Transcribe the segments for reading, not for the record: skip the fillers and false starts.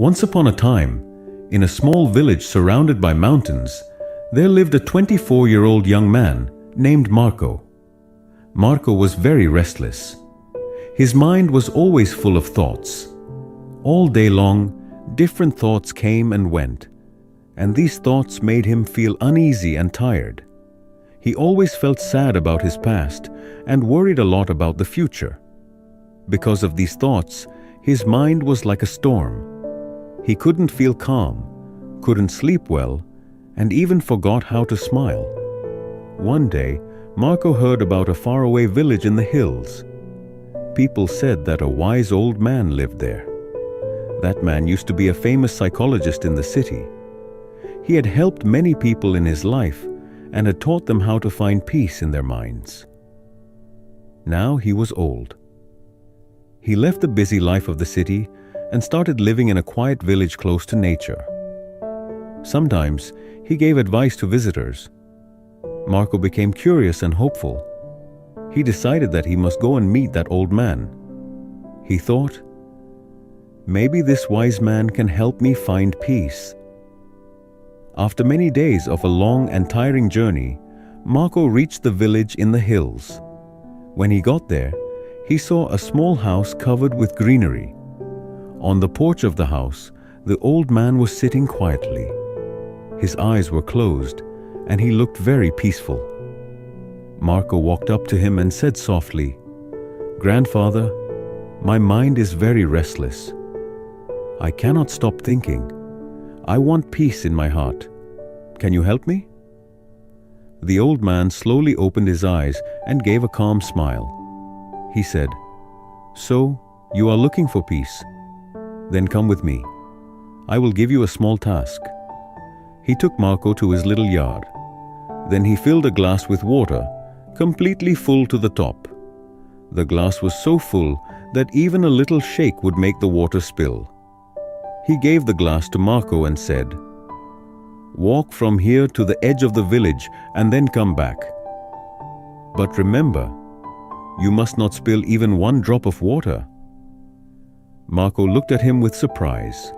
Once upon a time, in a small village surrounded by mountains, there lived a 24-year-old young man named Marco. Marco was very restless. His mind was always full of thoughts. All day long, different thoughts came and went, and these thoughts made him feel uneasy and tired. He always felt sad about his past and worried a lot about the future. Because of these thoughts, his mind was like a storm. He couldn't feel calm, couldn't sleep well, and even forgot how to smile. One day, Marco heard about a faraway village in the hills. People said that a wise old man lived there. That man used to be a famous psychologist in the city. He had helped many people in his life and had taught them how to find peace in their minds. Now he was old. He left the busy life of the city and started living in a quiet village close to nature. Sometimes he gave advice to visitors. Marco became curious and hopeful. He decided that he must go and meet that old man. He thought, maybe this wise man can help me find peace. After many days of a long and tiring journey, Marco reached the village in the hills. When he got there, he saw a small house covered with greenery. On the porch of the house, the old man was sitting quietly. His eyes were closed, and he looked very peaceful. Marco walked up to him and said softly, "Grandfather, my mind is very restless. I cannot stop thinking. I want peace in my heart. Can you help me?" The old man slowly opened his eyes and gave a calm smile. He said, "So, you are looking for peace? Then come with me. I will give you a small task." He took Marco to his little yard. Then he filled a glass with water, completely full to the top. The glass was so full that even a little shake would make the water spill. He gave the glass to Marco and said, "Walk from here to the edge of the village and then come back. But remember, you must not spill even one drop of water." Marco looked at him with surprise,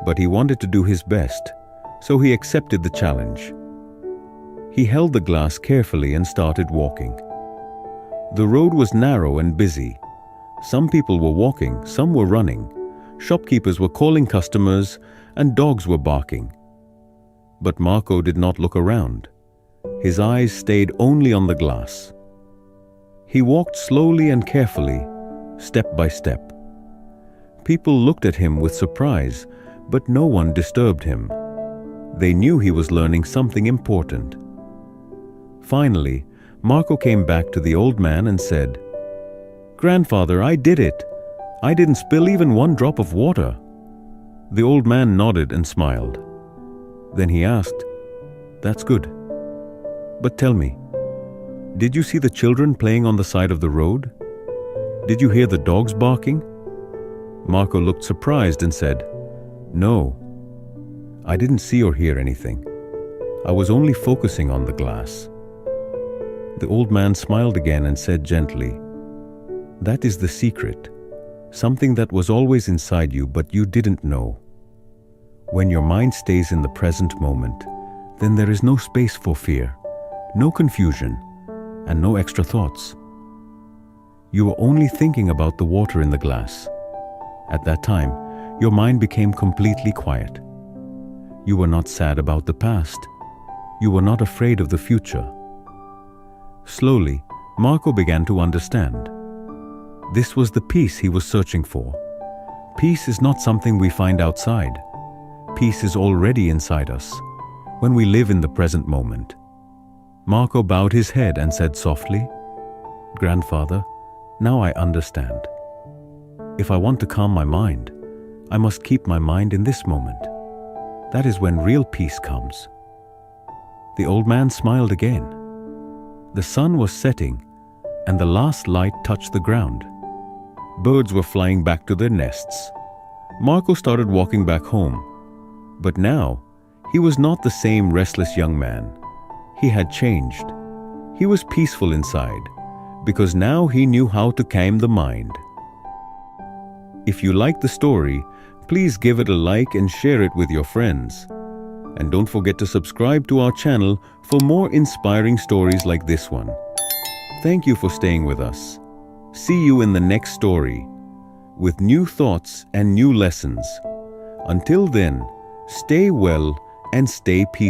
but he wanted to do his best, so he accepted the challenge. He held the glass carefully and started walking. The road was narrow and busy. Some people were walking, some were running. Shopkeepers were calling customers, and dogs were barking. But Marco did not look around. His eyes stayed only on the glass. He walked slowly and carefully, step by step. People looked at him with surprise, but no one disturbed him. They knew he was learning something important. Finally, Marco came back to the old man and said, "Grandfather, I did it. I didn't spill even one drop of water." The old man nodded and smiled. Then he asked, "That's good. But tell me, did you see the children playing on the side of the road? Did you hear the dogs barking?" Marco looked surprised and said, "No, I didn't see or hear anything. I was only focusing on the glass." The old man smiled again and said gently, "That is the secret, something that was always inside you but you didn't know. When your mind stays in the present moment, then there is no space for fear, no confusion, and no extra thoughts. You are only thinking about the water in the glass. At that time, your mind became completely quiet. You were not sad about the past. You were not afraid of the future." Slowly, Marco began to understand. This was the peace he was searching for. Peace is not something we find outside. Peace is already inside us, when we live in the present moment. Marco bowed his head and said softly, "Grandfather, now I understand. If I want to calm my mind, I must keep my mind in this moment. That is when real peace comes." The old man smiled again. The sun was setting, and the last light touched the ground. Birds were flying back to their nests. Marco started walking back home. But now, he was not the same restless young man. He had changed. He was peaceful inside, because now he knew how to calm the mind. If you like the story, Please give it a like and share it with your friends. And don't forget to subscribe to our channel for more inspiring stories like this one. Thank you for staying with us. See you in the next story with new thoughts and new lessons. Until then, stay well and stay peaceful.